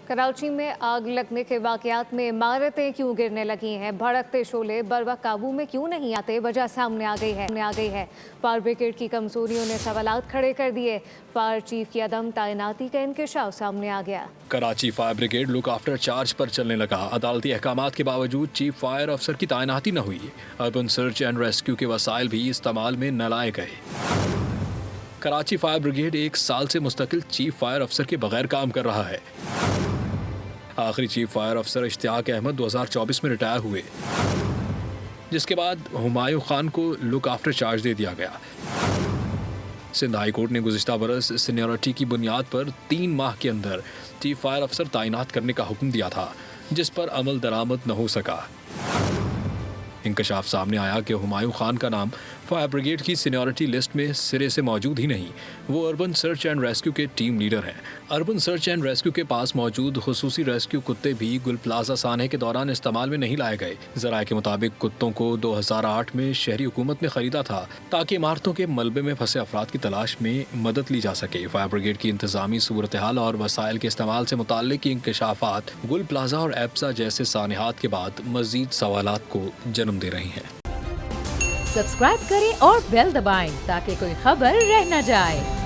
कराची में आग लगने के वाकयात में इमारतें क्यों गिरने लगी हैं? भड़कते शोले बरवक्त काबू में क्यों नहीं आते? वजह सामने आ गई है। फायर ब्रिगेड की कमजोरियों ने सवालात खड़े कर दिए। फायर चीफ की अदम तैनाती का इंकशाफ सामने आ गया। Karachi fire brigade look after charge पर चलने लगा। अदालती अहकामात के बावजूद चीफ फायर अफसर की तैनाती न हुई। अर्बन सर्च एंड रेस्क्यू के वसाइल भी इस्तेमाल में न लाए गए। कराची फायर ब्रिगेड 1 साल से मुस्तकिल चीफ फायर अफसर के बगैर काम कर रहा है। आखिरी चीफ फायर अफसर इश्तियाक अहमद 2024 में रिटायर हुए, जिसके बाद हुमायूं खान को लुक आफ्टर चार्ज दे दिया गया। सिंध हाई कोर्ट ने गुज़िश्ता बरस सीनियरिटी की बुनियाद पर 3 माह के अंदर चीफ फायर अफसर तैनात करने का हुक्म दिया था, जिस पर अमल दरामद न हो सका। इंकशाफ सामने आया कि हुमायूं खान का नाम फायर ब्रिगेड की सीनियरिटी लिस्ट में सिरे से मौजूद ही नहीं। वो अर्बन सर्च एंड रेस्क्यू के टीम लीडर हैं। अर्बन सर्च एंड रेस्क्यू के पास मौजूद खुसूसी रेस्क्यू कुत्ते भी गुल प्लाजा सानहे के दौरान इस्तेमाल में नहीं लाए गए। ज़राए के मुताबिक कुत्तों को 2008 में शहरी हुकूमत ने खरीदा था ताकि इमारतों के मलबे में फंसे अफराद की तलाश में मदद ली जा सके। फायर ब्रिगेड की इंतजामी सूरत हाल और वसाइल के इस्तेमाल से मुताल्लिक इंकशाफात गुल प्लाजा और एप्सा जैसे सानहात के बाद मजीद सवालात को जन्म दे रही हैं। सब्सक्राइब करें और बेल दबाएं ताकि कोई खबर रह न जाए।